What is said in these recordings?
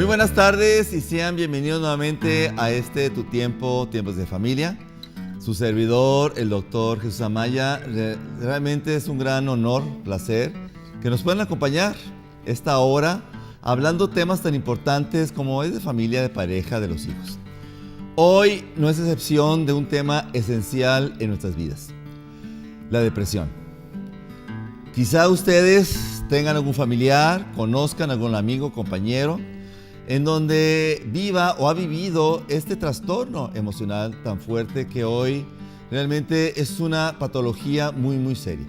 buenas tardes y sean bienvenidos nuevamente a Tu Tiempo, Tiempos de Familia. Su servidor, el doctor Jesús Amaya, realmente es un gran honor, placer, que nos puedan acompañar esta hora hablando temas tan importantes como es de familia, de pareja, de los hijos. Hoy no es excepción de un tema esencial en nuestras vidas, la depresión. Quizá ustedes tengan algún familiar, conozcan algún amigo, compañero, en donde viva o ha vivido este trastorno emocional tan fuerte que hoy realmente es una patología muy seria.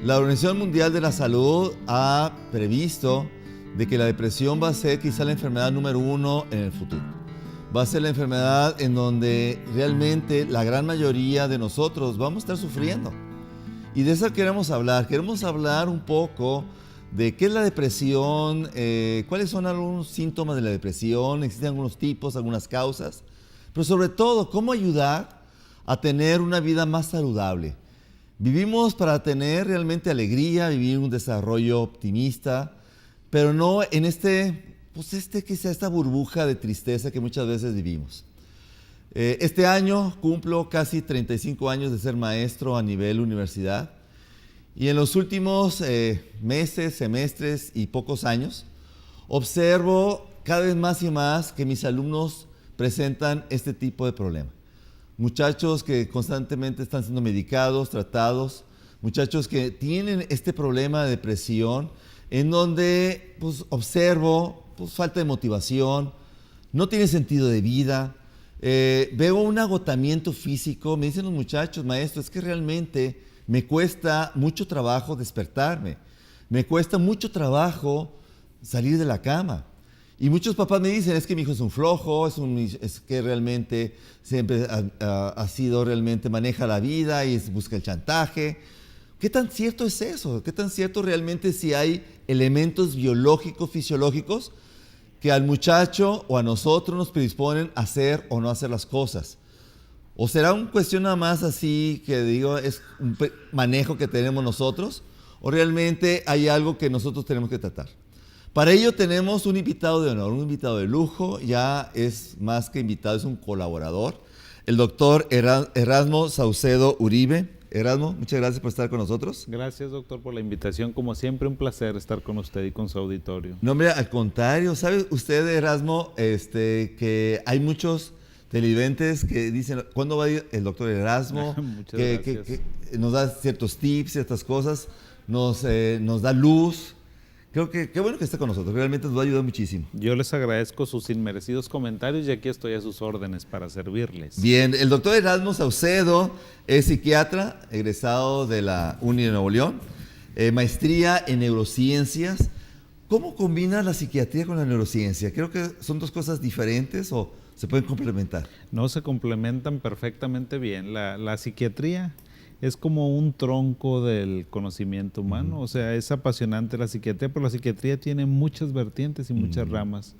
La Organización Mundial de la Salud ha previsto de que la depresión va a ser quizá la enfermedad número 1 en el futuro. Va a ser la enfermedad en donde realmente la gran mayoría de nosotros vamos a estar sufriendo. Y de eso queremos hablar. Queremos hablar un poco de qué es la depresión, cuáles son algunos síntomas de la depresión, existen algunos tipos, algunas causas, pero sobre todo, cómo ayudar a tener una vida más saludable. Vivimos para tener realmente alegría, vivir un desarrollo optimista, pero no en quizá esta burbuja de tristeza que muchas veces vivimos. Este año cumplo casi 35 años de ser maestro a nivel universidad. Y en los últimos meses, semestres y pocos años, observo cada vez más y más que mis alumnos presentan este tipo de problema. Muchachos que constantemente están siendo medicados, tratados, muchachos que tienen este problema de depresión, en donde observo falta de motivación, no tiene sentido de vida, veo un agotamiento físico. Me dicen los muchachos, maestro, es que realmente me cuesta mucho trabajo despertarme, me cuesta mucho trabajo salir de la cama. Y muchos papás me dicen, es que mi hijo es un flojo, es que realmente siempre ha sido, realmente maneja la vida y busca el chantaje. ¿Qué tan cierto es eso? ¿Qué tan cierto realmente si hay elementos biológicos, fisiológicos, que al muchacho o a nosotros nos predisponen a hacer o no hacer las cosas? ¿O será una cuestión nada más así que digo, es un manejo que tenemos nosotros? ¿O realmente hay algo que nosotros tenemos que tratar? Para ello tenemos un invitado de honor, un invitado de lujo, ya es más que invitado, es un colaborador, el doctor Erasmo Saucedo Uribe. Erasmo, muchas gracias por estar con nosotros. Gracias, doctor, por la invitación. Como siempre, un placer estar con usted y con su auditorio. No, hombre, al contrario. ¿Sabe usted, Erasmo, que hay muchos televidentes que dicen, ¿cuándo va a ir el doctor Erasmo? Muchas gracias. Que nos da ciertos tips, ciertas cosas, nos da luz. Creo que qué bueno que esté con nosotros, realmente nos va a ayudar muchísimo. Yo les agradezco sus inmerecidos comentarios y aquí estoy a sus órdenes para servirles. Bien, el doctor Erasmo Saucedo es psiquiatra, egresado de la Uni de Nuevo León, maestría en neurociencias. ¿Cómo combina la psiquiatría con la neurociencia? Creo que son dos cosas diferentes o se pueden complementar. No, se complementan perfectamente bien. La psiquiatría es como un tronco del conocimiento humano, o sea, es apasionante la psiquiatría, pero la psiquiatría tiene muchas vertientes y muchas ramas.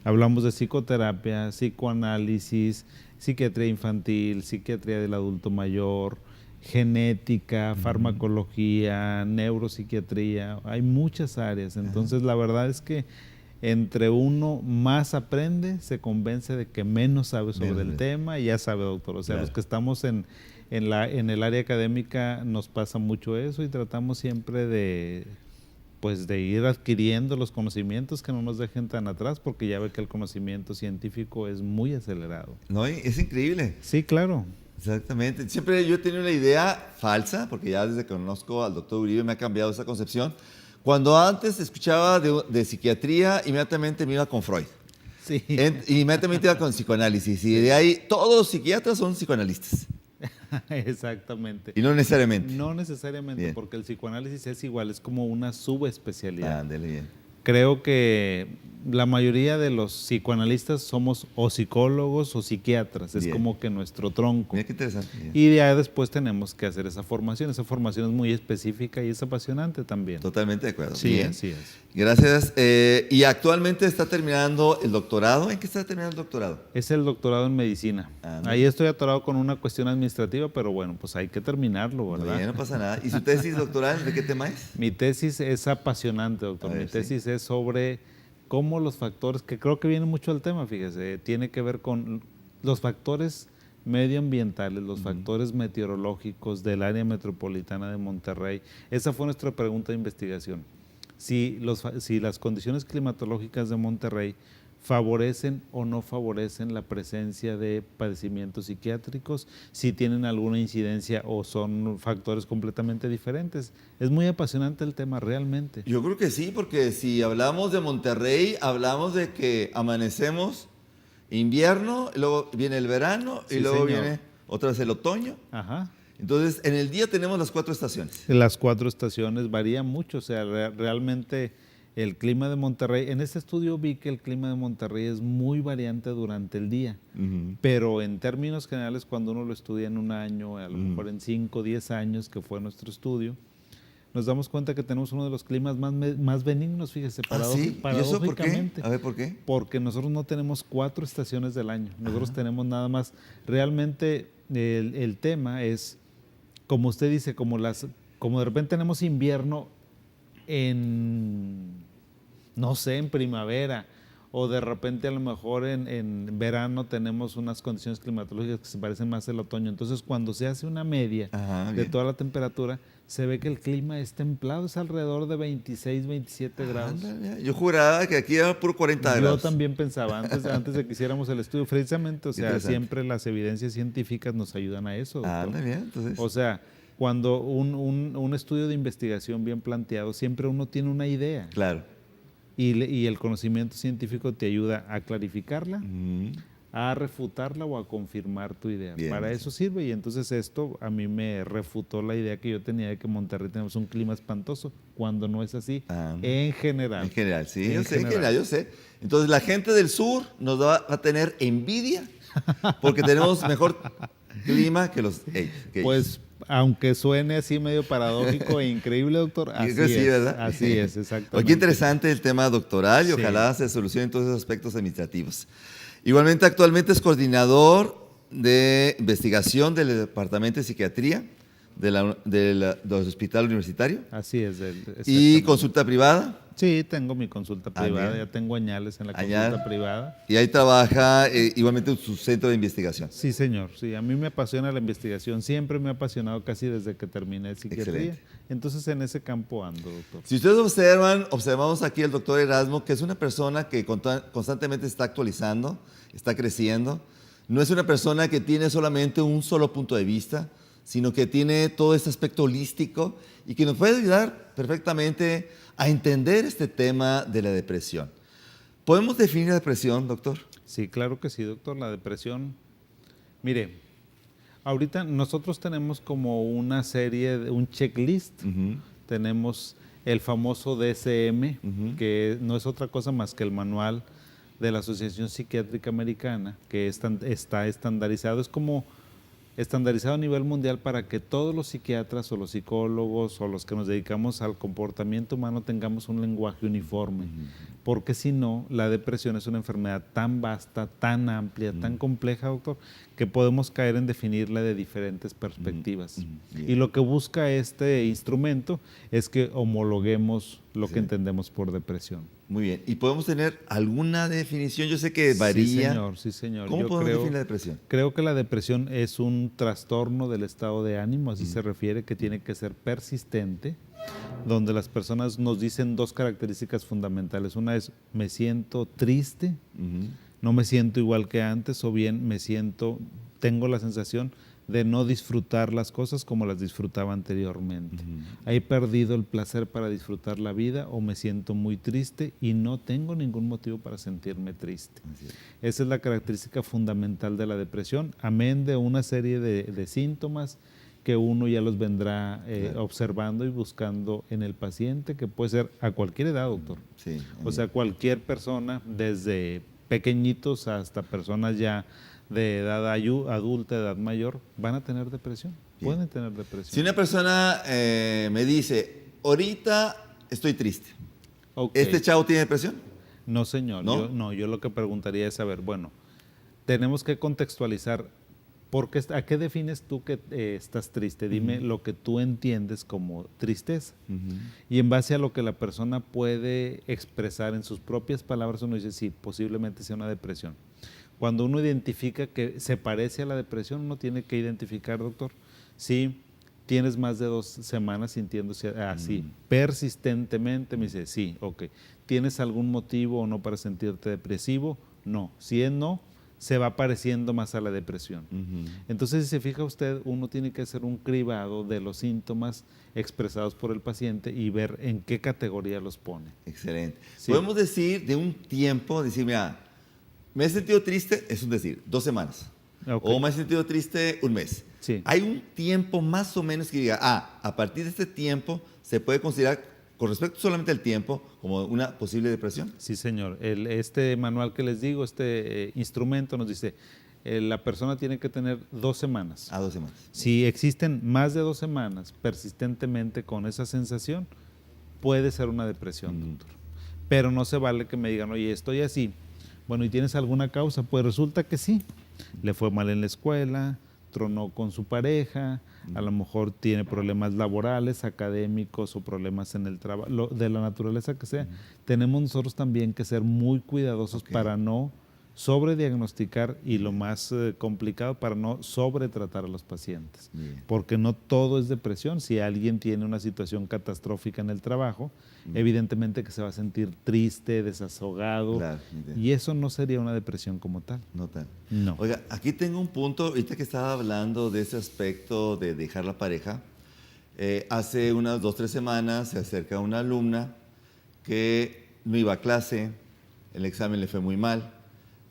Hablamos de psicoterapia, psicoanálisis, psiquiatría infantil, psiquiatría del adulto mayor, genética, farmacología, neuropsiquiatría, hay muchas áreas. Entonces, la verdad es que entre uno más aprende, se convence de que menos sabe sobre el tema y ya sabe, doctor. O sea, los que estamos en el área académica nos pasa mucho eso y tratamos siempre de ir adquiriendo los conocimientos que no nos dejen tan atrás, porque ya ve que el conocimiento científico es muy acelerado. No, es increíble. Sí, claro. Exactamente. Siempre yo he tenido una idea falsa, porque ya desde que conozco al doctor Uribe me ha cambiado esa concepción. Cuando antes escuchaba de psiquiatría, inmediatamente me iba con Freud. Sí. Inmediatamente iba con psicoanálisis. Y de ahí todos los psiquiatras son psicoanalistas. Exactamente. Y no necesariamente. No necesariamente, bien, porque el psicoanálisis es igual, es como una subespecialidad. Ándale, bien. Creo que la mayoría de los psicoanalistas somos o psicólogos o psiquiatras, es como que nuestro tronco. Mira qué interesante. Bien. Y de ahí después tenemos que hacer esa formación es muy específica y es apasionante también. Totalmente de acuerdo. Sí, bien. Así es. Gracias. Y actualmente está terminando el doctorado. ¿En qué está terminando el doctorado? Es el doctorado en medicina. Ahí estoy atorado con una cuestión administrativa, pero bueno, pues hay que terminarlo, ¿verdad? Bien, no pasa nada. ¿Y su tesis doctoral de qué tema es? Mi tesis es apasionante, doctor. Mi tesis es sobre cómo los factores, que creo que viene mucho al tema, fíjese, tiene que ver con los factores medioambientales, los factores meteorológicos del área metropolitana de Monterrey. Esa fue nuestra pregunta de investigación. Si las condiciones climatológicas de Monterrey favorecen o no favorecen la presencia de padecimientos psiquiátricos, si tienen alguna incidencia o son factores completamente diferentes. Es muy apasionante el tema realmente. Yo creo que sí, porque si hablamos de Monterrey, hablamos de que amanecemos invierno, luego viene el verano y Sí, luego señor. viene otra vez el otoño. Ajá. Entonces, en el día tenemos las 4 estaciones. Las 4 estaciones varían mucho, o sea, realmente el clima de Monterrey, en este estudio vi que el clima de Monterrey es muy variante durante el día, pero en términos generales cuando uno lo estudia en un año, a lo mejor en 5 o 10 años que fue nuestro estudio, nos damos cuenta que tenemos uno de los climas más benignos, fíjese, ¿Sí? ¿Y eso por qué? paradójicamente. A ver, ¿por qué? Porque nosotros no tenemos 4 estaciones del año, nosotros tenemos nada más, realmente el tema es, como usted dice, como de repente tenemos invierno no sé, en primavera, o de repente a lo mejor en verano tenemos unas condiciones climatológicas que se parecen más al otoño. Entonces, cuando se hace una media de toda la temperatura, se ve que el clima es templado, es alrededor de 26, 27 grados. Yo juraba que aquí era puro 40 grados. Yo también pensaba, antes de que hiciéramos el estudio, precisamente, o sea, siempre las evidencias científicas nos ayudan a eso, doctor. Bien, entonces. O sea, cuando un estudio de investigación bien planteado, siempre uno tiene una idea. Claro. Y el conocimiento científico te ayuda a clarificarla, a refutarla o a confirmar tu idea. Bien, Para eso sirve, y entonces esto a mí me refutó la idea que yo tenía de que en Monterrey tenemos un clima espantoso, cuando no es así, en general. En general, sí, yo sé. Entonces la gente del sur nos va a tener envidia porque tenemos mejor clima que ellos. Pues, aunque suene así medio paradójico e increíble, doctor, así creo que sí, es, ¿verdad? así es, exactamente. Qué interesante el tema doctoral y ojalá se solucionen todos esos aspectos administrativos. Igualmente, actualmente es coordinador de investigación del Departamento de Psiquiatría del Hospital Universitario. Así es. Y consulta privada. Sí, tengo mi consulta privada, bien. ya tengo añales en la consulta privada. Y ahí trabaja igualmente su centro de investigación. Sí, señor, sí, a mí me apasiona la investigación, siempre me ha apasionado casi desde que terminé psiquiatría. Excelente. Entonces en ese campo ando, doctor. Si ustedes observamos aquí al doctor Erasmo, que es una persona que constantemente está actualizando, está creciendo. No es una persona que tiene solamente un solo punto de vista, sino que tiene todo este aspecto holístico y que nos puede ayudar perfectamente a entender este tema de la depresión. ¿Podemos definir la depresión, doctor? Sí, claro que sí, doctor. La depresión, mire, ahorita nosotros tenemos como una serie, un checklist. Tenemos el famoso DSM, que no es otra cosa más que el manual de la Asociación Psiquiátrica Americana, que está estandarizado. Es como estandarizado a nivel mundial para que todos los psiquiatras o los psicólogos o los que nos dedicamos al comportamiento humano tengamos un lenguaje uniforme, porque si no, la depresión es una enfermedad tan vasta, tan amplia, tan compleja, doctor, que podemos caer en definirla de diferentes perspectivas. Y lo que busca este instrumento es que homologuemos lo que entendemos por depresión. Muy bien. ¿Y podemos tener alguna definición? Yo sé que varía. Sí, señor. ¿Cómo podemos definir la depresión? Creo que la depresión es un trastorno del estado de ánimo, así se refiere, que tiene que ser persistente, donde las personas nos dicen 2 características fundamentales. Una es, me siento triste, no me siento igual que antes, o bien tengo la sensación de no disfrutar las cosas como las disfrutaba anteriormente. He perdido el placer para disfrutar la vida, o me siento muy triste y no tengo ningún motivo para sentirme triste. Esa es la característica fundamental de la depresión, amén de una serie de síntomas que uno ya los vendrá observando y buscando en el paciente, que puede ser a cualquier edad, doctor. O sea, cualquier persona, desde pequeñitos hasta personas ya de edad adulta, edad mayor, van a tener depresión. Pueden tener depresión. Si una persona me dice, ahorita estoy triste, ¿este chavo tiene depresión? No, señor. ¿No? Yo lo que preguntaría es saber, bueno, tenemos que contextualizar Porque, ¿a qué defines tú que estás triste? Dime lo que tú entiendes como tristeza. Y en base a lo que la persona puede expresar en sus propias palabras, uno dice, sí, posiblemente sea una depresión. Cuando uno identifica que se parece a la depresión, uno tiene que identificar, doctor, si tienes más de 2 semanas sintiéndose así, persistentemente, me dice, sí, ok. ¿Tienes algún motivo o no para sentirte depresivo? No. Si es no, se va pareciendo más a la depresión. Entonces, si se fija usted, uno tiene que hacer un cribado de los síntomas expresados por el paciente y ver en qué categoría los pone. Excelente. Sí. Podemos decir de un tiempo, decir, mira, me he sentido triste, es un decir, 2 semanas. Okay. O me he sentido triste 1 mes. Sí. Hay un tiempo más o menos que diga, a partir de este tiempo se puede considerar, con respecto solamente al tiempo, como una posible depresión. Sí, señor. Este manual que les digo, este instrumento nos dice, la persona tiene que tener 2 semanas. 2 semanas. Si existen más de 2 semanas persistentemente con esa sensación, puede ser una depresión, doctor. Pero no se vale que me digan, oye, estoy así. Bueno, ¿y tienes alguna causa? Pues resulta que sí. Le fue mal en la escuela, tronó con su pareja, a lo mejor tiene problemas laborales, académicos o problemas en el trabajo, de la naturaleza que sea. Tenemos nosotros también que ser muy cuidadosos para no sobrediagnosticar y lo más complicado, para no sobretratar a los pacientes. Porque no todo es depresión. Si alguien tiene una situación catastrófica en el trabajo, evidentemente que se va a sentir triste, desahogado, claro, y eso no sería una depresión como tal. No tal. No. Oiga, aquí tengo un punto, ahorita que estaba hablando de ese aspecto de dejar la pareja, hace unas 2 o 3 semanas se acerca una alumna que no iba a clase, el examen le fue muy mal,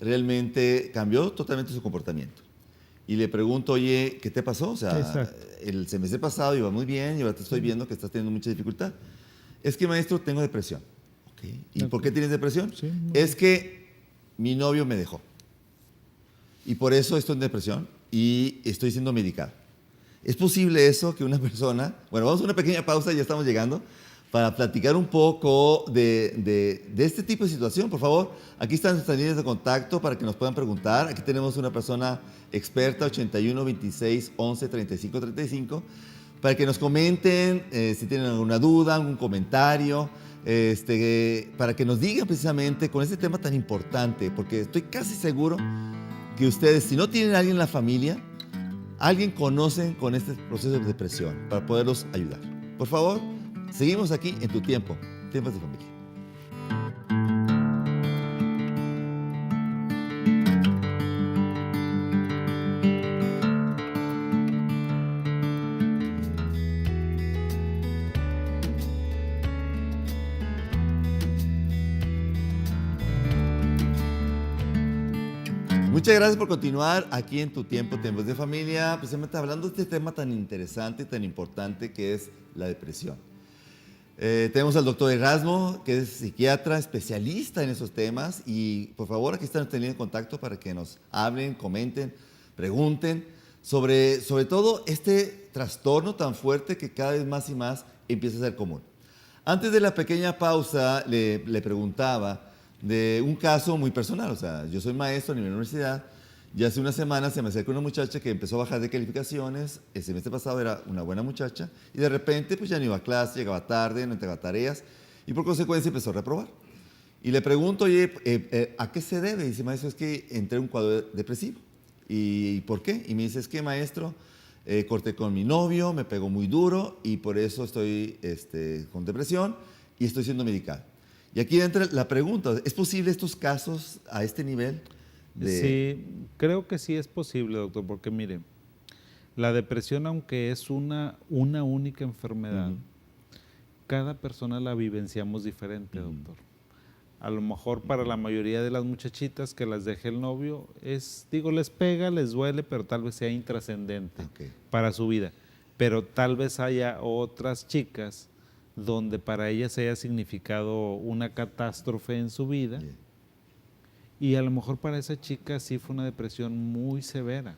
realmente cambió totalmente su comportamiento. Y le pregunto, oye, ¿qué te pasó? O sea, el semestre pasado iba muy bien y ahora te estoy viendo que estás teniendo mucha dificultad. Es que, maestro, tengo depresión. Okay. ¿Y por qué tienes depresión? Sí, es que mi novio me dejó. Y por eso estoy en depresión y estoy siendo medicado. ¿Es posible eso que una persona... Bueno, vamos a una pequeña pausa, ya estamos llegando, para platicar un poco de este tipo de situación. Por favor, aquí están nuestras líneas de contacto para que nos puedan preguntar. Aquí tenemos una persona experta, 81 26 11 35 35, para que nos comenten si tienen alguna duda, algún comentario, para que nos digan precisamente con este tema tan importante, porque estoy casi seguro que ustedes, si no tienen a alguien en la familia, alguien conocen con este proceso de depresión para poderlos ayudar. Por favor, seguimos aquí en tu tiempo, Tiempos de Familia. Muchas gracias por continuar aquí en tu tiempo, Tiempos de Familia, precisamente hablando de este tema tan interesante y tan importante que es la depresión. Tenemos al doctor Erasmo, que es psiquiatra, especialista en esos temas, y por favor aquí está nuestra línea de contacto para que nos hablen, comenten, pregunten sobre todo este trastorno tan fuerte que cada vez más y más empieza a ser común. Antes de la pequeña pausa le preguntaba de un caso muy personal. O sea, yo soy maestro en mi universidad y hace una semana se me acercó una muchacha que empezó a bajar de calificaciones. El semestre pasado era una buena muchacha y de repente pues ya no iba a clase, llegaba tarde, no entregaba tareas y por consecuencia empezó a reprobar. Y le pregunto, oye, ¿a qué se debe? Y dice, maestro, es que entré en un cuadro depresivo. ¿Y por qué? Y me dice, es que, maestro, corté con mi novio, me pegó muy duro y por eso estoy con depresión y estoy siendo medicado. Y aquí entra la pregunta, ¿es posible estos casos a este nivel? Sí, creo que sí es posible, doctor, porque mire, la depresión, aunque es una única enfermedad, cada persona la vivenciamos diferente, doctor. A lo mejor para la mayoría de las muchachitas que las deje el novio, les pega, les duele, pero tal vez sea intrascendente para su vida. Pero tal vez haya otras chicas donde para ellas haya significado una catástrofe en su vida, y a lo mejor para esa chica sí fue una depresión muy severa.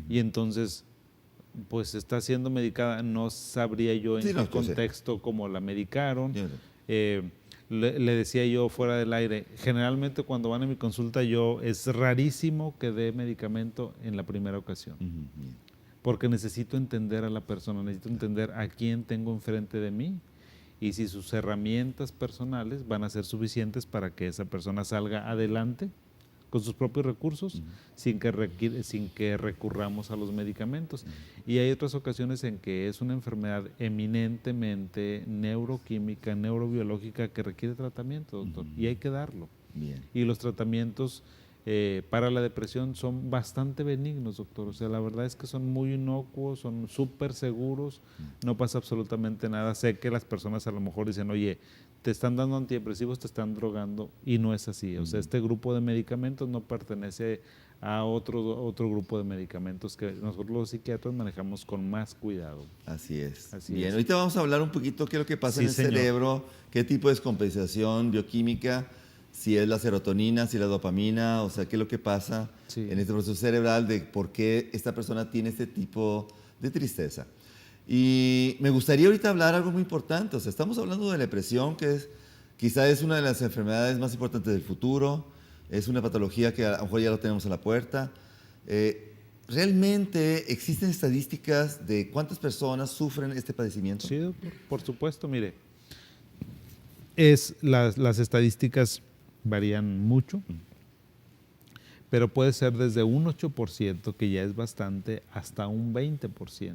Y entonces, pues está siendo medicada, no sabría yo en qué contexto cómo la medicaron. Le decía yo fuera del aire, generalmente cuando van a mi consulta es rarísimo que dé medicamento en la primera ocasión. Porque necesito entender a la persona, necesito entender a quién tengo enfrente de mí y si sus herramientas personales van a ser suficientes para que esa persona salga adelante con sus propios recursos sin que recurramos a los medicamentos. Y hay otras ocasiones en que es una enfermedad eminentemente neuroquímica, neurobiológica que requiere tratamiento, doctor, y hay que darlo. Bien. Y los tratamientos para la depresión son bastante benignos, doctor. O sea, la verdad es que son muy inocuos, son súper seguros, no pasa absolutamente nada. Sé que las personas a lo mejor dicen, oye, te están dando antidepresivos, te están drogando, y no es así. O sea, este grupo de medicamentos no pertenece a otro grupo de medicamentos que nosotros los psiquiatras manejamos con más cuidado. Así es. Así Bien, es. ahorita vamos a hablar un poquito qué es lo que pasa Sí, en el señor. cerebro, qué tipo de descompensación bioquímica, si es la serotonina, si es la dopamina, o sea, qué es lo que pasa en este proceso cerebral de por qué esta persona tiene este tipo de tristeza. Y me gustaría ahorita hablar algo muy importante, o sea, estamos hablando de la depresión, que quizá es una de las enfermedades más importantes del futuro, es una patología que a lo mejor ya lo tenemos a la puerta. ¿Realmente existen estadísticas de cuántas personas sufren este padecimiento? Sí, doctor, por supuesto, mire, las estadísticas varían mucho, pero puede ser desde un 8%, que ya es bastante, hasta un 20%.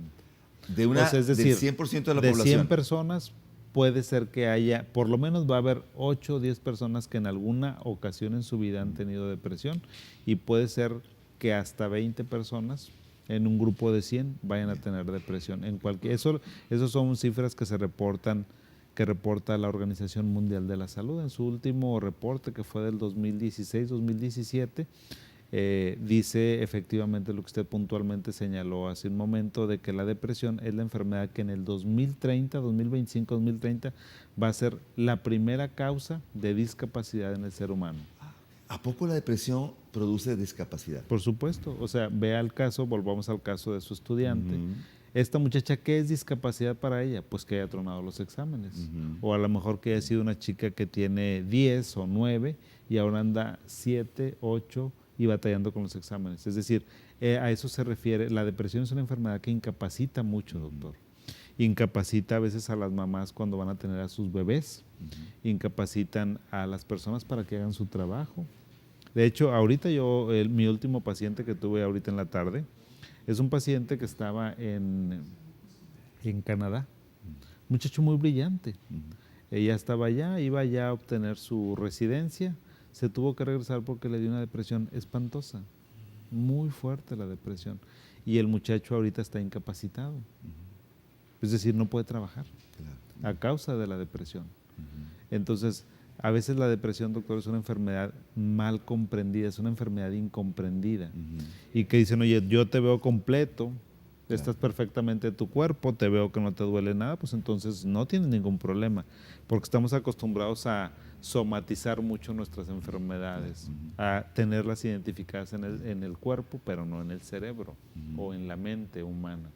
O sea, es decir, del 100% de la población. De 100 personas puede ser que haya, por lo menos va a haber 8 o 10 personas que en alguna ocasión en su vida han tenido depresión, y puede ser que hasta 20 personas en un grupo de 100 vayan a tener depresión. Esos son cifras que reporta la Organización Mundial de la Salud en su último reporte, que fue del 2016-2017. Dice efectivamente lo que usted puntualmente señaló hace un momento, de que la depresión es la enfermedad que en el 2030, 2025, 2030 va a ser la primera causa de discapacidad en el ser humano. ¿A poco la depresión produce discapacidad? Por supuesto, o sea, volvamos al caso de su estudiante. Esta muchacha, ¿qué es discapacidad para ella? Pues que haya tronado los exámenes. O a lo mejor que haya sido una chica que tiene 10 o 9 y ahora anda 7, 8 y batallando con los exámenes. Es decir, a eso se refiere. La depresión es una enfermedad que incapacita mucho, doctor. Incapacita a veces a las mamás cuando van a tener a sus bebés. Incapacitan a las personas para que hagan su trabajo. De hecho, ahorita mi último paciente que tuve ahorita en la tarde, es un paciente que estaba en Canadá, muchacho muy brillante. Ella estaba allá, iba allá a obtener su residencia, se tuvo que regresar porque le dio una depresión espantosa, muy fuerte la depresión, y el muchacho ahorita está incapacitado. Es decir, no puede trabajar a causa de la depresión. Entonces, a veces la depresión, doctor, es una enfermedad mal comprendida, es una enfermedad incomprendida. Y que dicen, oye, yo te veo completo, estás perfectamente en tu cuerpo, te veo que no te duele nada, pues entonces no tienes ningún problema, porque estamos acostumbrados a somatizar mucho nuestras enfermedades, a tenerlas identificadas en el cuerpo, pero no en el cerebro o en la mente humana.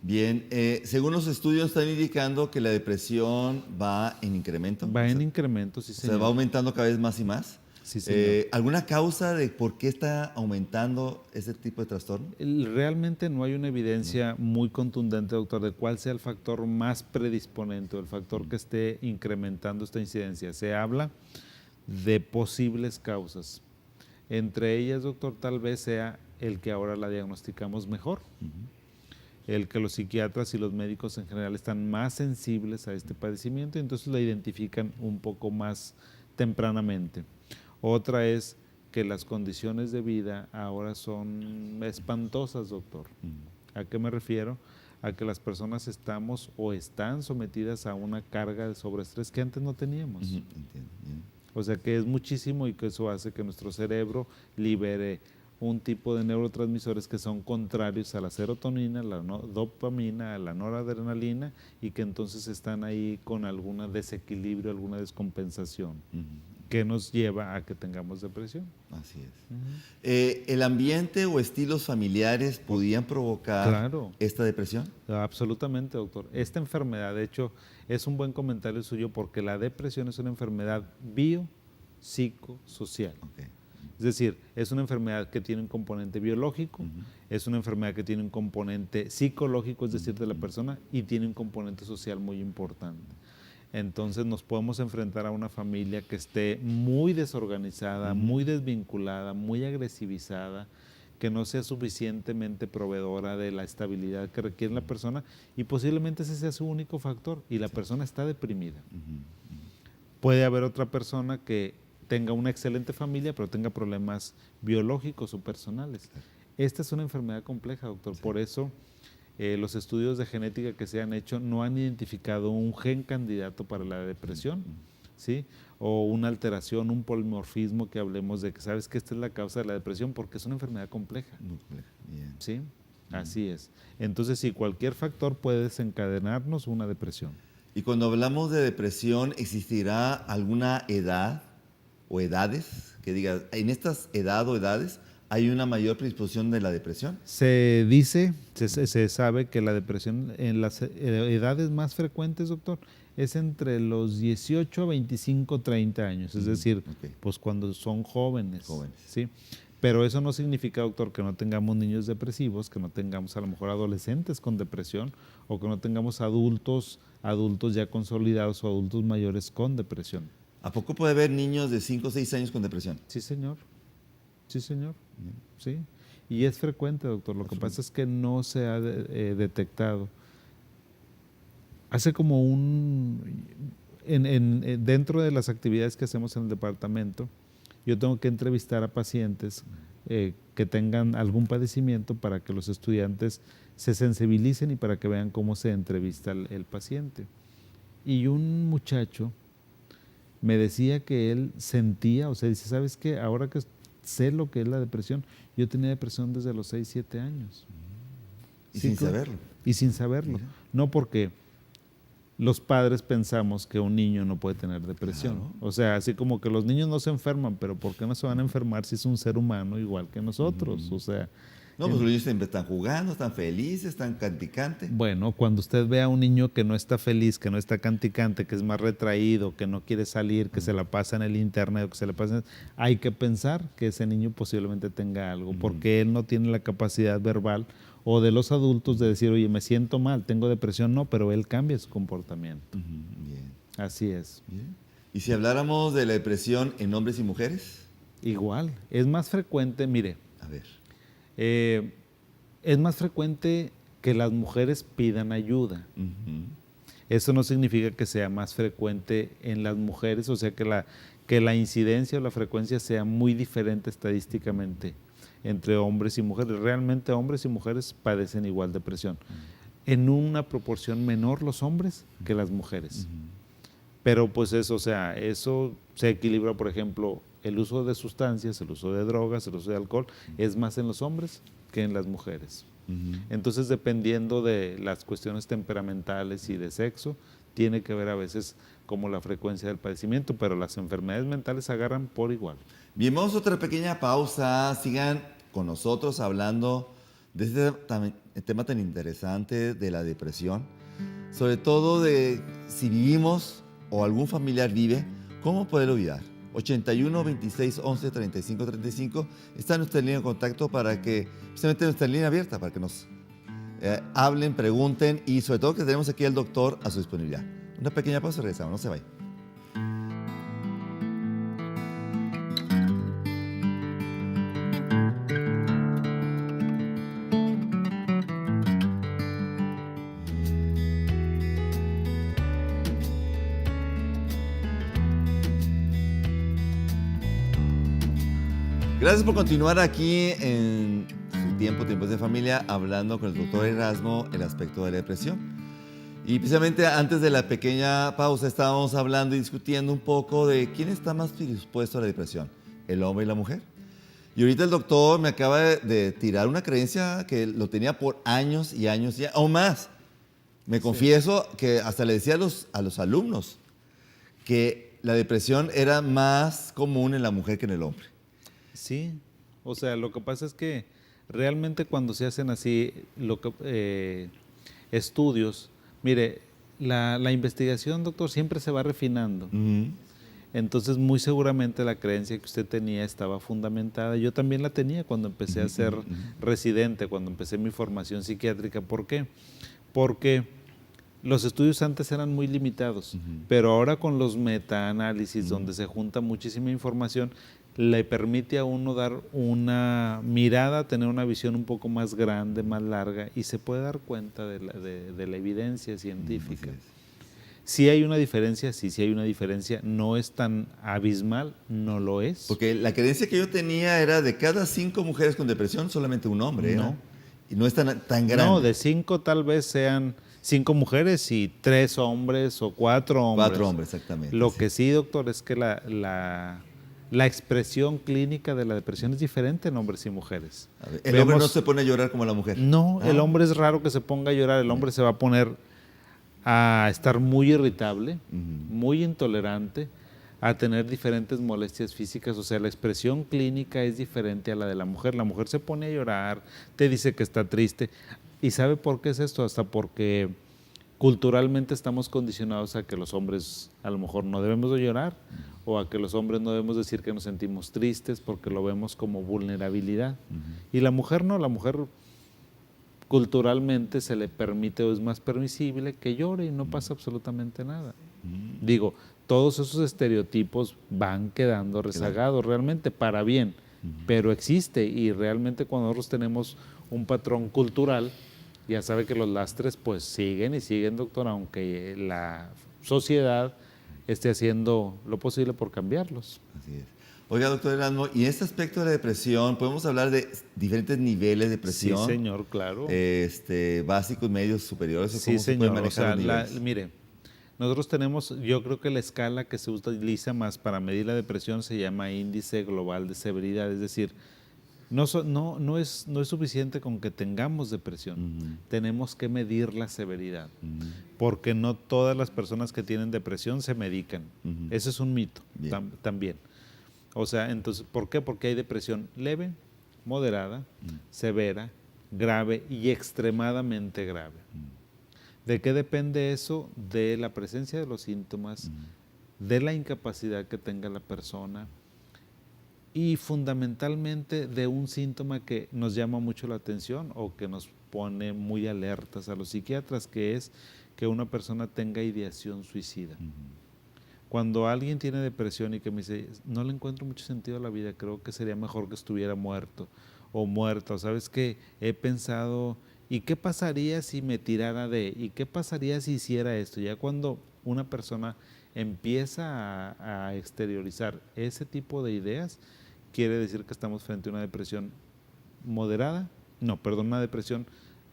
Bien, según los estudios están indicando que la depresión va en incremento. Va en incremento, sí, señor. Se va aumentando cada vez más y más. Sí, señor. ¿Alguna causa de por qué está aumentando ese tipo de trastorno? Realmente no hay una evidencia muy contundente, doctor, de cuál sea el factor más predisponente o el factor que esté incrementando esta incidencia. Se habla de posibles causas. Entre ellas, doctor, tal vez sea el que ahora la diagnosticamos mejor. El que los psiquiatras y los médicos en general están más sensibles a este padecimiento y entonces la identifican un poco más tempranamente. Otra es que las condiciones de vida ahora son espantosas, doctor. ¿A qué me refiero? A que las personas estamos o están sometidas a una carga de sobreestrés que antes no teníamos. Entiendo. O sea que es muchísimo y que eso hace que nuestro cerebro libere un tipo de neurotransmisores que son contrarios a la serotonina, la dopamina, a la noradrenalina, y que entonces están ahí con algún desequilibrio, alguna descompensación. que nos lleva a que tengamos depresión. Así es. ¿El ambiente o estilos familiares podían provocar Claro. esta depresión? Absolutamente, doctor. Esta enfermedad, de hecho, es un buen comentario suyo porque la depresión es una enfermedad biopsicosocial. Okay. Es decir, es una enfermedad que tiene un componente biológico, es una enfermedad que tiene un componente psicológico, es decir, de la persona, y tiene un componente social muy importante. Entonces nos podemos enfrentar a una familia que esté muy desorganizada, muy desvinculada, muy agresivizada, que no sea suficientemente proveedora de la estabilidad que requiere la persona y posiblemente ese sea su único factor y la persona está deprimida. Puede haber otra persona que tenga una excelente familia pero tenga problemas biológicos o personales. Esta es una enfermedad compleja, doctor, por eso los estudios de genética que se han hecho no han identificado un gen candidato para la depresión, ¿sí? O una alteración, un polimorfismo que hablemos de que sabes que esta es la causa de la depresión porque es una enfermedad compleja. Muy compleja. Bien. ¿Sí? Así es. Entonces, sí, cualquier factor puede desencadenarnos una depresión. Y cuando hablamos de depresión, ¿existirá alguna edad o edades que digas, en estas edad o edades hay una mayor predisposición de la depresión? Se dice, se sabe que la depresión en las edades más frecuentes, doctor, es entre los 18 a 25, 30 años, es decir, pues cuando son jóvenes. ¿Sí? Pero eso no significa, doctor, que no tengamos niños depresivos, que no tengamos a lo mejor adolescentes con depresión o que no tengamos adultos ya consolidados o adultos mayores con depresión. ¿A poco puede haber niños de 5 o 6 años con depresión? Sí, señor. Sí, señor. Sí. Y es frecuente, doctor. Lo que pasa es que no se ha detectado. Hace como dentro de las actividades que hacemos en el departamento, yo tengo que entrevistar a pacientes que tengan algún padecimiento para que los estudiantes se sensibilicen y para que vean cómo se entrevista el paciente. Y un muchacho me decía que él sentía, o sea, dice, ¿sabes qué? Ahora que sé lo que es la depresión, yo tenía depresión desde los 6, 7 años. Y sí, sin saberlo. Y sin saberlo. Mira. No porque los padres pensamos que un niño no puede tener depresión. Claro. O sea, así como que los niños no se enferman, pero ¿por qué no se van a enfermar si es un ser humano igual que nosotros? O sea... No, pues los niños siempre están jugando, están felices, están canticante. Bueno, cuando usted ve a un niño que no está feliz, que no está canticante, que es más retraído, que no quiere salir, que se la pasa en el internet, que se la pasa, hay que pensar que ese niño posiblemente tenga algo, porque él no tiene la capacidad verbal o de los adultos de decir, oye, me siento mal, tengo depresión, no, pero él cambia su comportamiento. Bien. Así es. Bien. ¿Y si habláramos de la depresión en hombres y mujeres? Igual, es más frecuente, mire. A ver. Es más frecuente que las mujeres pidan ayuda. Eso no significa que sea más frecuente en las mujeres, o sea que la incidencia o la frecuencia sea muy diferente estadísticamente entre hombres y mujeres. Realmente hombres y mujeres padecen igual depresión. En una proporción menor los hombres que las mujeres. Pero pues eso, o sea, eso se equilibra, por ejemplo, el uso de sustancias, el uso de drogas, el uso de alcohol, es más en los hombres que en las mujeres. Entonces, dependiendo de las cuestiones temperamentales y de sexo, tiene que ver a veces como la frecuencia del padecimiento, pero las enfermedades mentales agarran por igual. Bien, vamos a otra pequeña pausa. Sigan con nosotros hablando de este tema tan interesante de la depresión, sobre todo de si vivimos o algún familiar vive, ¿cómo poder olvidar? 81 26 11 35 35 está nuestra línea de contacto para que, precisamente nuestra línea abierta, para que nos hablen, pregunten y sobre todo que tenemos aquí al doctor a su disponibilidad. Una pequeña pausa, regresamos, no se vayan. Gracias por continuar aquí en su Tiempos de Familia, hablando con el doctor Erasmo el aspecto de la depresión. Y precisamente antes de la pequeña pausa estábamos hablando y discutiendo un poco de quién está más predispuesto a la depresión, el hombre y la mujer. Y ahorita el doctor me acaba de tirar una creencia que lo tenía por años y años o más. Me confieso que hasta le decía a los alumnos que la depresión era más común en la mujer que en el hombre. Sí, o sea, lo que pasa es que realmente cuando se hacen así estudios, mire, la investigación, doctor, siempre se va refinando. Ujú. Entonces, muy seguramente la creencia que usted tenía estaba fundamentada. Yo también la tenía cuando empecé a ser residente, cuando empecé mi formación psiquiátrica. ¿Por qué? Porque los estudios antes eran muy limitados, pero ahora con los metaanálisis, donde se junta muchísima información, le permite a uno dar una mirada, tener una visión un poco más grande, más larga, y se puede dar cuenta de la evidencia científica. Sí hay una diferencia, sí hay una diferencia, no es tan abismal, no lo es. Porque la creencia que yo tenía era de cada 5 mujeres con depresión, solamente un hombre. ¿Era? No. Y no es tan grande. No, de 5 tal vez sean 5 mujeres y 3 hombres o 4 hombres. 4 hombres, exactamente. Lo que sí, doctor, es que la expresión clínica de la depresión es diferente en hombres y mujeres. A ver, el hombre no se pone a llorar como la mujer. No, el hombre es raro que se ponga a llorar. El hombre se va a poner a estar muy irritable, muy intolerante, a tener diferentes molestias físicas. O sea, la expresión clínica es diferente a la de la mujer. La mujer se pone a llorar, te dice que está triste. ¿Y sabe por qué es esto? Hasta porque culturalmente estamos condicionados a que los hombres a lo mejor no debemos de llorar, o a que los hombres no debemos decir que nos sentimos tristes porque lo vemos como vulnerabilidad. Y la mujer no, la mujer culturalmente se le permite o es más permisible que llore y no pasa absolutamente nada. Digo, todos esos estereotipos van quedando rezagados realmente para bien, pero existe, y realmente cuando nosotros tenemos un patrón cultural, ya sabe que los lastres pues siguen y siguen, doctor, aunque la sociedad esté haciendo lo posible por cambiarlos. Así es. Oiga, doctor Erasmo, y en este aspecto de la depresión, podemos hablar de diferentes niveles de depresión. Sí, señor, claro. Básicos, medios, superiores. Sí, ¿cómo señor. se puede manejar los niveles? Mire, nosotros tenemos, yo creo que la escala que se utiliza más para medir la depresión se llama índice global de severidad, es decir, no es suficiente con que tengamos depresión, tenemos que medir la severidad, porque no todas las personas que tienen depresión se medican. Ese es un mito también. O sea, entonces, ¿por qué? Porque hay depresión leve, moderada, severa, grave y extremadamente grave. ¿De qué depende eso? De la presencia de los síntomas, de la incapacidad que tenga la persona y fundamentalmente de un síntoma que nos llama mucho la atención o que nos pone muy alertas a los psiquiatras, que es que una persona tenga ideación suicida. Cuando alguien tiene depresión y que me dice, no le encuentro mucho sentido a la vida, creo que sería mejor que estuviera muerto o muerta, o sabes que he pensado, ¿y qué pasaría si me tirara de? ¿Y qué pasaría si hiciera esto? Ya cuando una persona empieza a exteriorizar ese tipo de ideas, quiere decir que estamos frente a una depresión moderada, una depresión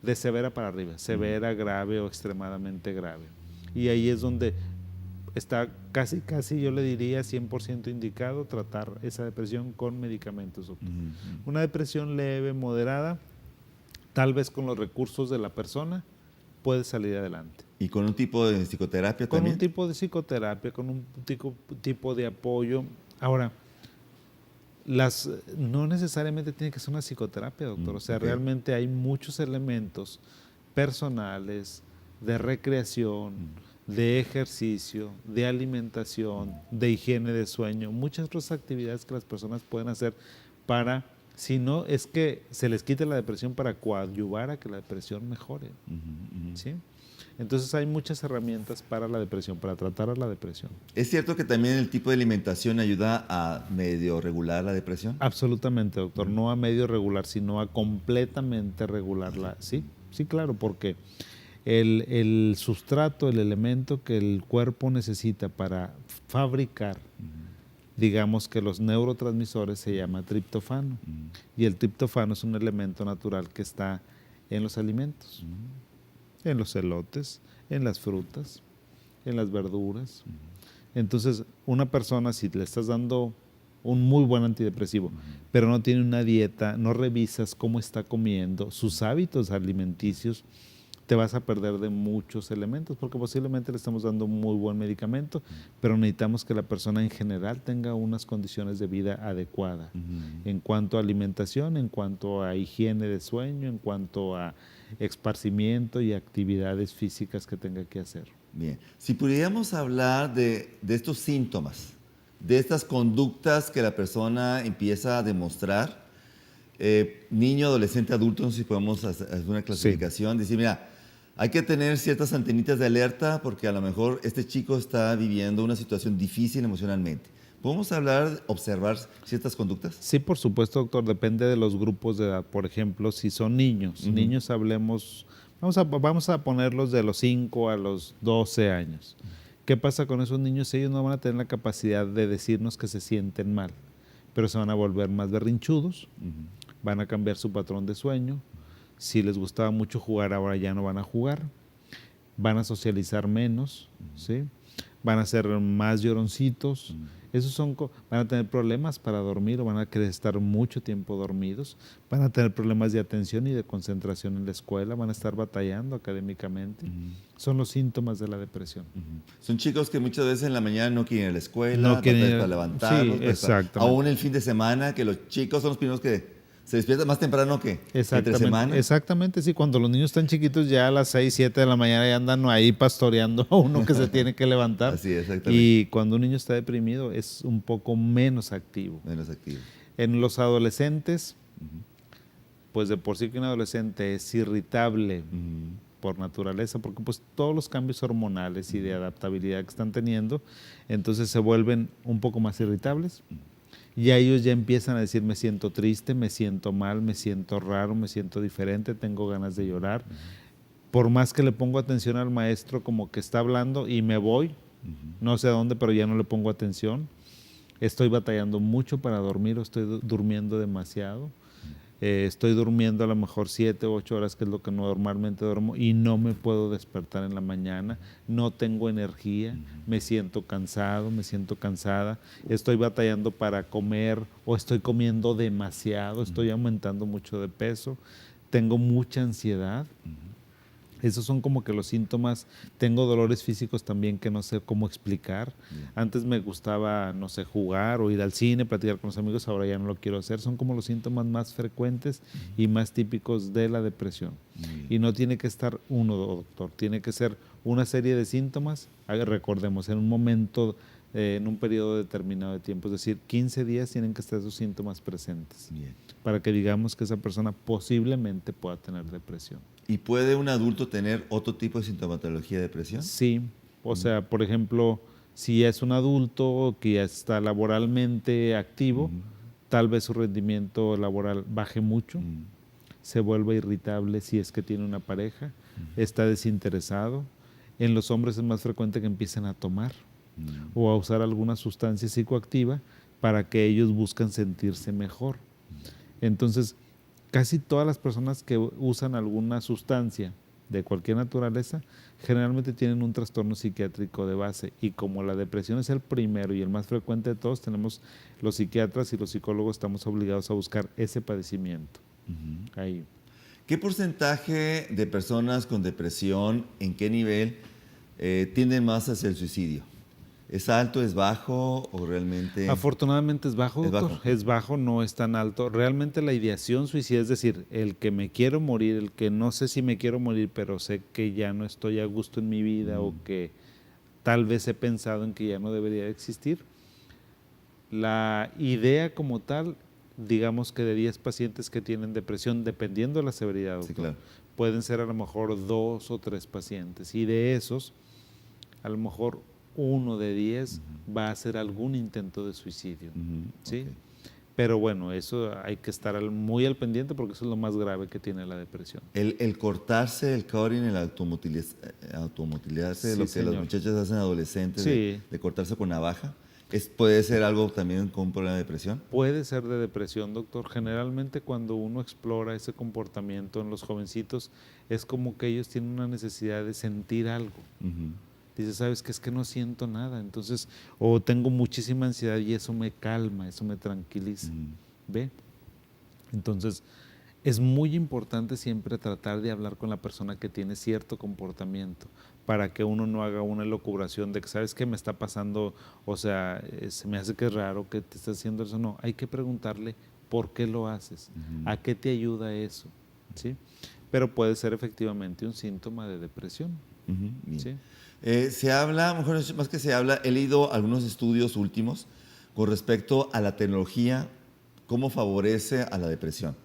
de severa para arriba, severa, grave o extremadamente grave. Y ahí es donde está casi, yo le diría 100% indicado tratar esa depresión con medicamentos, doctor. Una depresión leve, moderada, tal vez con los recursos de la persona, puede salir adelante. ¿Y con un tipo de psicoterapia también? Con un tipo de psicoterapia, con un tipo de apoyo. Ahora, no necesariamente tiene que ser una psicoterapia, doctor. O sea, realmente hay muchos elementos personales, de recreación, de ejercicio, de alimentación, de higiene de sueño, muchas otras actividades que las personas pueden hacer para, si no es que se les quite la depresión, para coadyuvar a que la depresión mejore. ¿Sí? Entonces hay muchas herramientas para la depresión, para tratar a la depresión. ¿Es cierto que también el tipo de alimentación ayuda a medio regular la depresión? Absolutamente, doctor. No a medio regular, sino a completamente regularla. Sí, claro, porque el sustrato, el elemento que el cuerpo necesita para fabricar, digamos que los neurotransmisores, se llama triptofano. Y el triptofano es un elemento natural que está en los alimentos, en los elotes, en las frutas, en las verduras. Entonces, una persona, si le estás dando un muy buen antidepresivo, pero no tiene una dieta, no revisas cómo está comiendo, sus hábitos alimenticios, te vas a perder de muchos elementos, porque posiblemente le estamos dando un muy buen medicamento, pero necesitamos que la persona en general tenga unas condiciones de vida adecuadas, en cuanto a alimentación, en cuanto a higiene de sueño, en cuanto a esparcimiento y actividades físicas que tenga que hacer. Bien, si pudiéramos hablar de estos síntomas, de estas conductas que la persona empieza a demostrar, niño, adolescente, adulto, no sé si podemos hacer una clasificación, decir, mira, hay que tener ciertas antenitas de alerta porque a lo mejor este chico está viviendo una situación difícil emocionalmente. ¿Podemos hablar, observar ciertas conductas? Sí, por supuesto, doctor, depende de los grupos de edad. Por ejemplo, si son niños, niños hablemos, vamos a ponerlos de los 5 a los 12 años. ¿Qué pasa con esos niños? Ellos no van a tener la capacidad de decirnos que se sienten mal, pero se van a volver más berrinchudos, van a cambiar su patrón de sueño. Si les gustaba mucho jugar, ahora ya no van a jugar, van a socializar menos, ¿sí? Van a ser más lloroncitos. Van a tener problemas para dormir o van a querer estar mucho tiempo dormidos, van a tener problemas de atención y de concentración en la escuela, van a estar batallando académicamente. Son los síntomas de la depresión. Son chicos que muchas veces en la mañana no quieren ir a la escuela, no quieren para levantarlos. Sí, exactamente. Aún el fin de semana, que los chicos son los primeros que se despiertan más temprano que entre semana. Exactamente, sí. Cuando los niños están chiquitos, ya a las 6, 7 de la mañana ya andan ahí pastoreando a uno que se tiene que levantar. Así, exactamente. Y cuando un niño está deprimido, es un poco menos activo. Menos activo. En los adolescentes, pues de por sí que un adolescente es irritable por naturaleza, porque pues todos los cambios hormonales y de adaptabilidad que están teniendo, entonces se vuelven un poco más irritables. Y a ellos ya empiezan a decir, me siento triste, me siento mal, me siento raro, me siento diferente, tengo ganas de llorar. Por más que le pongo atención al maestro, como que está hablando y me voy, no sé a dónde, pero ya no le pongo atención. Estoy batallando mucho para dormir o estoy durmiendo demasiado. Estoy durmiendo a lo mejor 7 u 8 horas, que es lo que normalmente duermo, y no me puedo despertar en la mañana, no tengo energía, me siento cansado, me siento cansada, estoy batallando para comer o estoy comiendo demasiado, estoy aumentando mucho de peso, tengo mucha ansiedad. Esos son como que los síntomas. Tengo dolores físicos también que no sé cómo explicar. Antes me gustaba, no sé, jugar o ir al cine, platicar con los amigos, ahora ya no lo quiero hacer. Son como los síntomas más frecuentes y más típicos de la depresión. Y no tiene que estar uno, doctor, tiene que ser una serie de síntomas, recordemos, en un momento, en un periodo determinado de tiempo, es decir, 15 días tienen que estar esos síntomas presentes. Para que digamos que esa persona posiblemente pueda tener depresión. ¿Y puede un adulto tener otro tipo de sintomatología de depresión? Sí, o sea, por ejemplo, si es un adulto que ya está laboralmente activo, tal vez su rendimiento laboral baje mucho, se vuelve irritable si es que tiene una pareja, está desinteresado. En los hombres es más frecuente que empiecen a tomar o a usar alguna sustancia psicoactiva para que ellos buscan sentirse mejor. Entonces, casi todas las personas que usan alguna sustancia de cualquier naturaleza generalmente tienen un trastorno psiquiátrico de base, y como la depresión es el primero y el más frecuente de todos, tenemos los psiquiatras y los psicólogos estamos obligados a buscar ese padecimiento. Ahí. ¿Qué porcentaje de personas con depresión, en qué nivel, tienden más hacia el suicidio? ¿Es alto, es bajo o realmente...? Afortunadamente es bajo, doctor. Es bajo, no es tan alto. Realmente la ideación suicida, es decir, el que me quiero morir, el que no sé si me quiero morir, pero sé que ya no estoy a gusto en mi vida o que tal vez he pensado en que ya no debería existir. La idea como tal, digamos que de 10 pacientes que tienen depresión, dependiendo de la severidad, doctor, sí, claro, pueden ser a lo mejor 2 o 3 pacientes. Y de esos, a lo mejor 1 de 10 va a hacer algún intento de suicidio. ¿Sí? Okay. Pero bueno, eso hay que estar muy al pendiente porque eso es lo más grave que tiene la depresión. El cortarse el cutting, el automutilarse, sí, lo que señor. Las muchachas hacen adolescentes, sí. de cortarse con navaja, ¿puede ser algo también con un problema de depresión? Puede ser de depresión, doctor. Generalmente cuando uno explora ese comportamiento en los jovencitos, es como que ellos tienen una necesidad de sentir algo. Dice, ¿sabes qué? Es que no siento nada, entonces, o tengo muchísima ansiedad y eso me calma, eso me tranquiliza. ¿Ve? Entonces, Es muy importante siempre tratar de hablar con la persona que tiene cierto comportamiento para que uno no haga una elucubración de que, ¿sabes qué me está pasando? O sea, se me hace que es raro que te estés haciendo eso. No, hay que preguntarle por qué lo haces, a qué te ayuda eso, ¿sí? Pero puede ser efectivamente un síntoma de depresión, ¿sí? Se habla, mejor más que se habla, he leído algunos estudios últimos con respecto a la tecnología, cómo favorece a la depresión.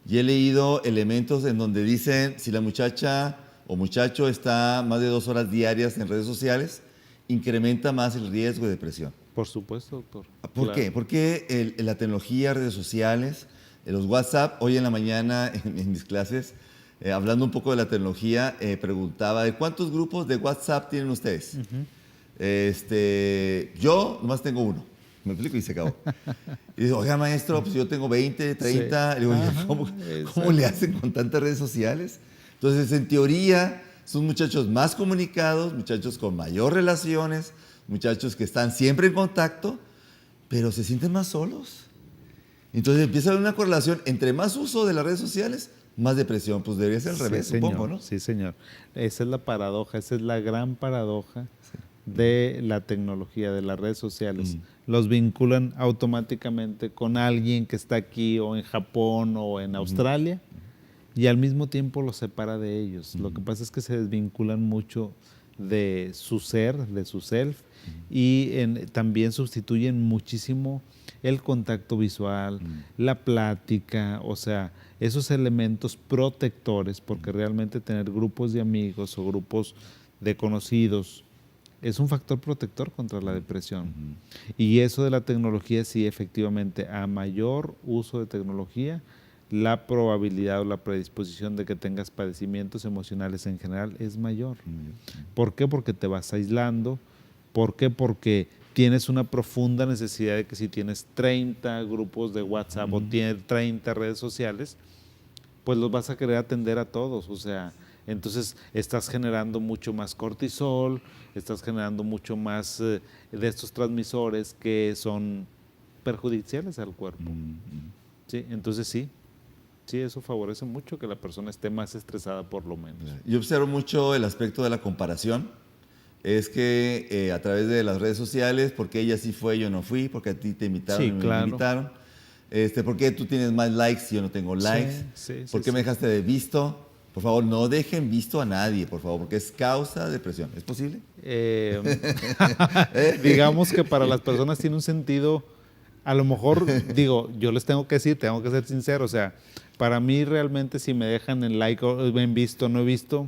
Y he leído elementos en donde dicen si la muchacha o muchacho está más de 2 horas diarias en redes sociales, incrementa más el riesgo de depresión. Por supuesto, doctor. ¿Por Claro. qué? Porque la tecnología, redes sociales, los WhatsApp, hoy en la mañana en mis clases, hablando un poco de la tecnología, preguntaba, ¿de cuántos grupos de WhatsApp tienen ustedes? Yo nomás tengo uno, me explico y se acabó. Y digo, oiga maestro, pues yo tengo 20, 30, sí. Y digo, ¿cómo le hacen con tantas redes sociales? Entonces, en teoría, son muchachos más comunicados, muchachos con mayor relaciones, muchachos que están siempre en contacto, pero se sienten más solos. Entonces empieza a haber una correlación entre más uso de las redes sociales, más depresión. Pues debería ser al revés, supongo, ¿no? Sí, señor. Esa es la paradoja, esa es la gran paradoja de la tecnología, de las redes sociales. Los vinculan automáticamente con alguien que está aquí o en Japón o en Australia y al mismo tiempo los separa de ellos. Lo que pasa es que se desvinculan mucho de su ser, de su self, y también sustituyen muchísimo el contacto visual, la plática, o sea, esos elementos protectores, porque realmente tener grupos de amigos o grupos de conocidos es un factor protector contra la depresión. Y eso de la tecnología, sí, efectivamente, a mayor uso de tecnología, la probabilidad o la predisposición de que tengas padecimientos emocionales en general es mayor. ¿Por qué? Porque te vas aislando. ¿Por qué? Porque tienes una profunda necesidad de que si tienes 30 grupos de WhatsApp o tienes 30 redes sociales, pues los vas a querer atender a todos. O sea, entonces estás generando mucho más cortisol, estás generando mucho más de estos transmisores que son perjudiciales al cuerpo. ¿Sí? Entonces sí, eso favorece mucho que la persona esté más estresada por lo menos. Yo observo mucho el aspecto de la comparación. Es que a través de las redes sociales, porque ella sí fue, yo no fui, porque a ti te invitaron y me invitaron. ¿Por qué tú tienes más likes y yo no tengo likes? ¿Por qué me dejaste de visto? Por favor, no dejen visto a nadie, por favor, porque es causa de depresión. ¿Es posible? Digamos que para las personas tiene un sentido, a lo mejor, digo, yo les tengo que decir, tengo que ser sincero, o sea, para mí realmente si me dejan en like o en visto, no he visto,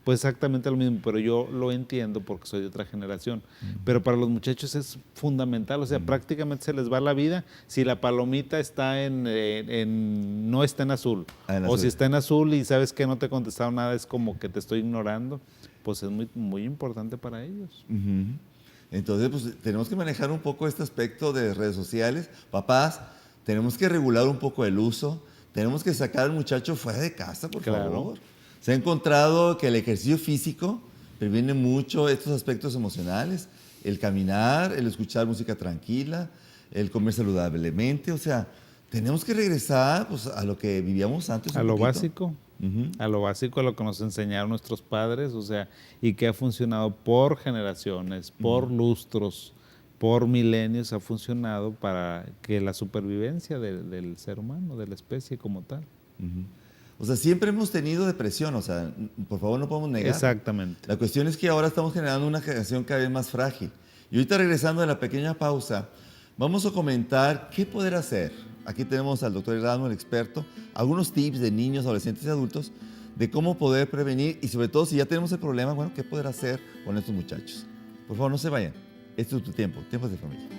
pues exactamente lo mismo, pero yo lo entiendo porque soy de otra generación. Pero para los muchachos es fundamental, o sea, prácticamente se les va la vida si la palomita está no está en azul. O si está en azul y sabes que no te contestaron nada, es como que te estoy ignorando, pues es muy, muy importante para ellos. Entonces, pues tenemos que manejar un poco este aspecto de redes sociales. Papás, tenemos que regular un poco el uso, tenemos que sacar al muchacho fuera de casa, por favor. Se ha encontrado que el ejercicio físico previene mucho estos aspectos emocionales, el caminar, el escuchar música tranquila, el comer saludablemente, o sea, tenemos que regresar pues, a lo que vivíamos antes. A lo básico, a lo básico, a lo que nos enseñaron nuestros padres, o sea, y que ha funcionado por generaciones, por lustros, por milenios, ha funcionado para que la supervivencia del ser humano, de la especie como tal. O sea, siempre hemos tenido depresión, o sea, por favor no podemos negar. Exactamente. La cuestión es que ahora estamos generando una generación cada vez más frágil. Y ahorita regresando de la pequeña pausa, vamos a comentar qué poder hacer. Aquí tenemos al doctor Erasmo, el experto, algunos tips de niños, adolescentes y adultos de cómo poder prevenir y sobre todo si ya tenemos el problema, bueno, qué poder hacer con estos muchachos. Por favor, no se vayan. Este es tu tiempo, Tiempos de Familia.